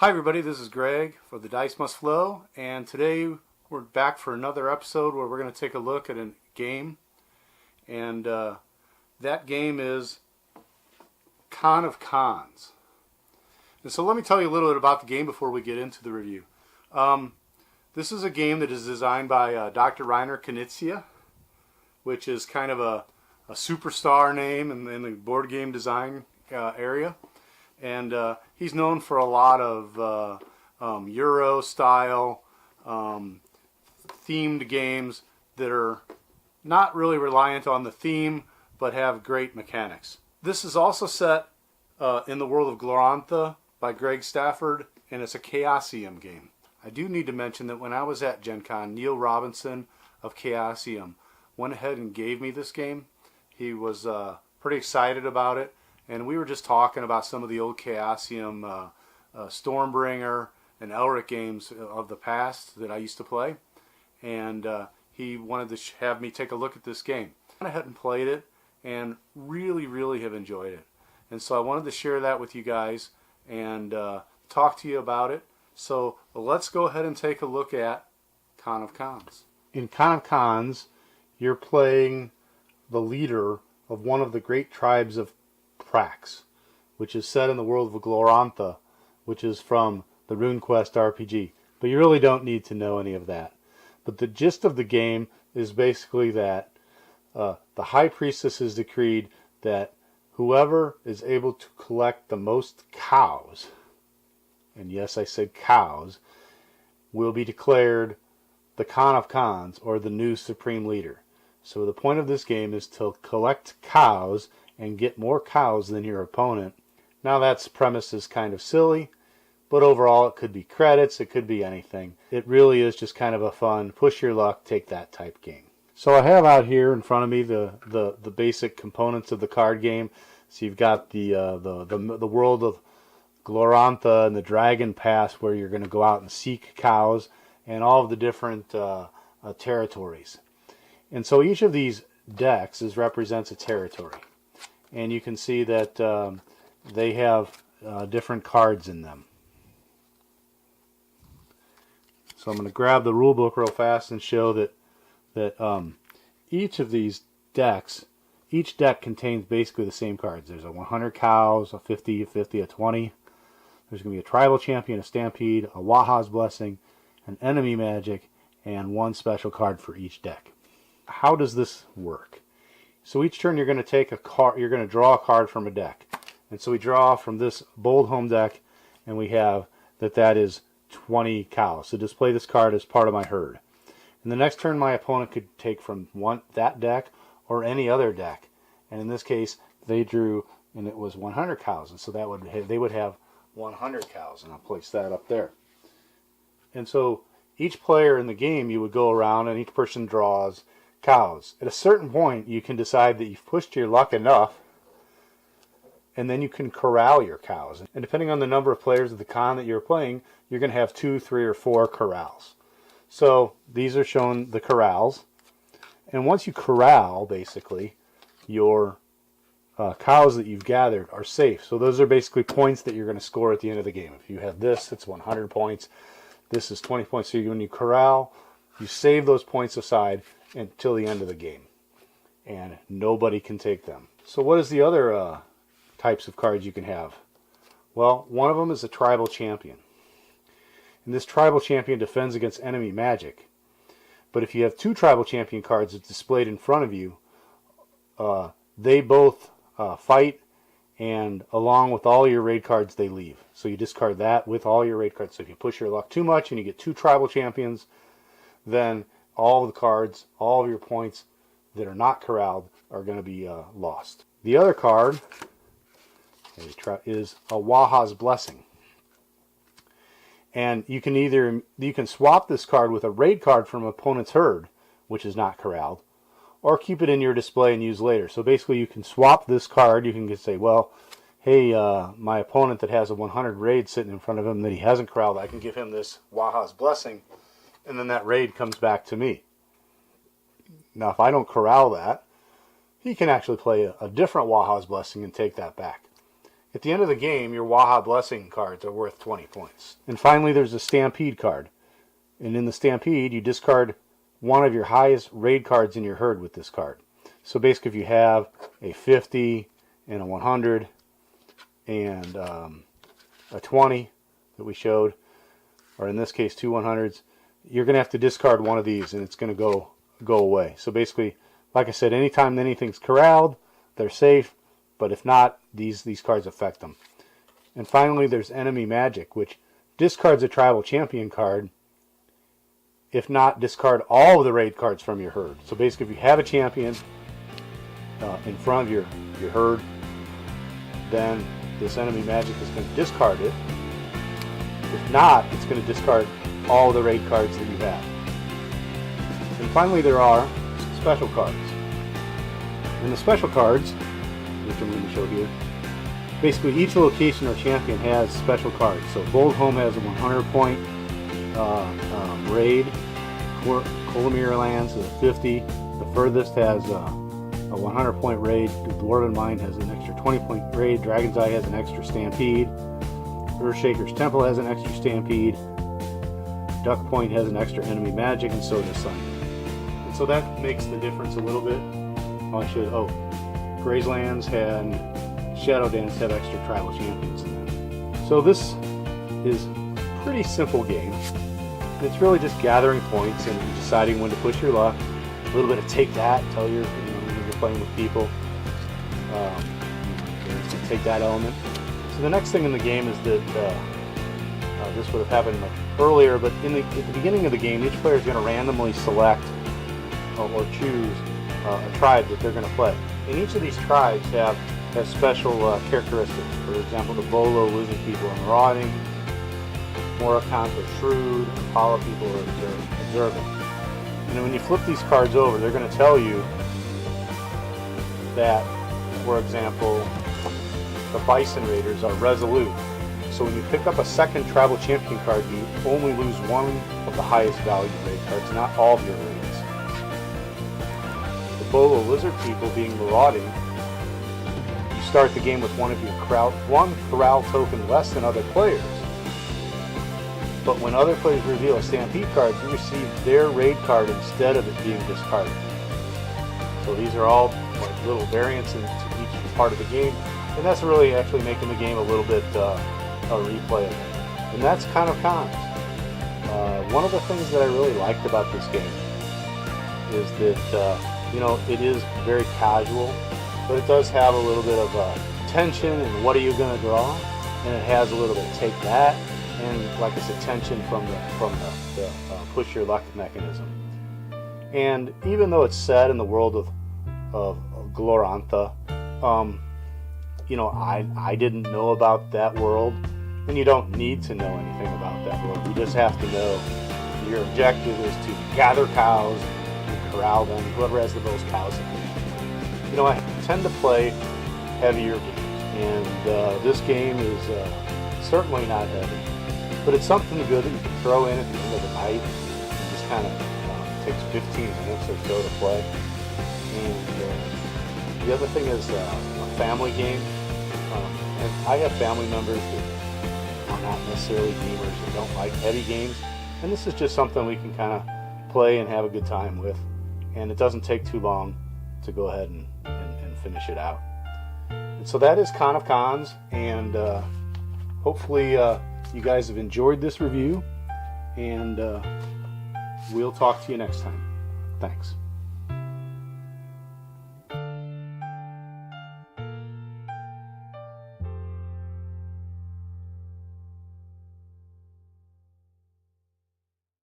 Hi everybody, this is Greg for The Dice Must Flow, and today we're back for another episode where we're going to take a look at a game, and that game is Con of Cons. And so let me tell you a little bit about the game before we get into the review. This is a game that is designed by Dr. Reiner Knizia, which is kind of a superstar name in the board game design area. And he's known for a lot of Euro-style themed games that are not really reliant on the theme, but have great mechanics. This is also set in the world of Glorantha by Greg Stafford, and it's a Chaosium game. I do need to mention that when I was at Gen Con, Neil Robinson of Chaosium went ahead and gave me this game. He was pretty excited about it. And we were just talking about some of the old Chaosium Stormbringer and Elric games of the past that I used to play. And he wanted to have me take a look at this game. I went ahead and played it and really have enjoyed it. And so I wanted to share that with you guys and talk to you about it. So let's go ahead and take a look at Con of Cons. In Con of Cons, you're playing the leader of one of the great tribes of Prax, which is set in the world of Glorantha, which is from the RuneQuest RPG. But you really don't need to know any of that. But the gist of the game is basically that the High Priestess has decreed that whoever is able to collect the most cows, and yes, I said cows, will be declared the Con of Cons, or the new supreme leader. So the point of this game is to collect cows and get more cows than your opponent. Now that premise is kind of silly, but overall it could be credits, it could be anything. It really is just kind of a fun, push your luck, take that type game. So I have out here in front of me the basic components of the card game. So you've got the world of Glorantha and the Dragon Pass, where you're going to go out and seek cows, and all of the different territories. And so each of these decks represents a territory. And you can see that they have different cards in them. So I'm going to grab the rule book real fast and show that each of these decks, each deck contains basically the same cards. There's a 100 cows, a 50, a 50, a 20. There's going to be a tribal champion, a stampede, a Waha's blessing, an enemy magic, and one special card for each deck. How does this work? So each turn you're going to take a card, you're going to draw a card from a deck. And so we draw from this bold home deck, and we have that is 20 cows. So display this card as part of my herd. And the next turn my opponent could take from that deck or any other deck. And in this case they drew, and it was 100 cows. And so they would have 100 cows, and I'll place that up there. And so each player in the game, you would go around and each person draws cows. At a certain point, you can decide that you've pushed your luck enough, and then you can corral your cows. And depending on the number of players of the con that you're playing, you're going to have 2, 3, or 4 corrals. So these are shown the corrals. And once you corral, basically, your cows that you've gathered are safe. So those are basically points that you're going to score at the end of the game. If you have this, it's 100 points. This is 20 points. So when you corral, you save those points aside until the end of the game, and nobody can take them. So what is the other types of cards you can have? Well, one of them is a tribal champion, and this tribal champion defends against enemy magic. But if you have 2 tribal champion cards displayed in front of you, they both fight, and along with all your raid cards they leave. So you discard that with all your raid cards. So if you push your luck too much and you get 2 tribal champions, then all of the cards, all of your points that are not corralled are going to be lost. The other card is a Waha's blessing. And you can swap this card with a raid card from opponent's herd, which is not corralled, or keep it in your display and use later. So basically you can swap this card. You can just say, well, hey, my opponent that has a 100 raid sitting in front of him that he hasn't corralled, I can give him this Waha's blessing, and then that raid comes back to me. Now, if I don't corral that, he can actually play a different Waha's blessing and take that back. At the end of the game, your Waha Blessing cards are worth 20 points. And finally, there's a Stampede card. And in the Stampede, you discard one of your highest raid cards in your herd with this card. So basically, if you have a 50 and a 100 and a 20 that we showed, or in this case, two 100s, you're going to have to discard one of these, and it's going to go away. So basically, like I said, anytime anything's corralled, they're safe. But if not, these cards affect them. And finally, there's Enemy Magic, which discards a Tribal Champion card. If not, discard all of the raid cards from your herd. So basically, if you have a champion in front of your herd, then this Enemy Magic is going to discard it. If not, it's going to discard all of the raid cards that you have. And finally, there are special cards. And the special cards, which I'm going to show here, basically each location or champion has special cards. So Bold Home has a 100-point raid. Colomir Lands is a 50. The Furthest has a 100-point raid. The Dwarven Mine has an extra 20-point raid. Dragon's Eye has an extra Stampede. Earthshaker's Temple has an extra Stampede. Duck Point has an extra Enemy Magic, and so does Sun. And so that makes the difference a little bit. Grayslands and Shadow Dance have extra tribal champions in them. So this is a pretty simple game. It's really just gathering points and deciding when to push your luck. A little bit of take that until you're playing with people. There's the take that element. So the next thing in the game is that this would have happened earlier, but at the beginning of the game, each player is going to randomly select or choose a tribe that they're going to play. And each of these tribes have special characteristics. For example, the Bolo Lizard people are marauding, Morakant are shrewd, Impala people are observant. And when you flip these cards over, they're going to tell you that, for example, the Bison Raiders are resolute. So when you pick up a second tribal champion card, you only lose one of the highest value raid cards, not all of your raids. Bolo Lizard people being marauding, you start the game with one corral token less than other players. But when other players reveal a Stampede card, you receive their raid card instead of it being discarded. So these are all like little variants into each part of the game, and that's really actually making the game a little bit replayable. And that's kind of cons. One of the things that I really liked about this game is that it is very casual, but it does have a little bit of tension and what are you going to draw, and it has a little bit of take that, and like I said, tension from the push your luck mechanism. And even though it's set in the world of Glorantha, I didn't know about that world, and you don't need to know anything about that world. You just have to know your objective is to gather cows and corral them. Whoever has the most cows. I tend to play heavier games, and this game is certainly not heavy, but it's something good that you can throw in at the end of the night. It just kind of takes 15 minutes or so to play. And the other thing is a family game, and I have family members that are not necessarily gamers and don't like heavy games, and this is just something we can kind of play and have a good time with, and it doesn't take too long to go ahead and finish it out. And so that is Con of Cons, and hopefully you guys have enjoyed this review, and we'll talk to you next time. Thanks.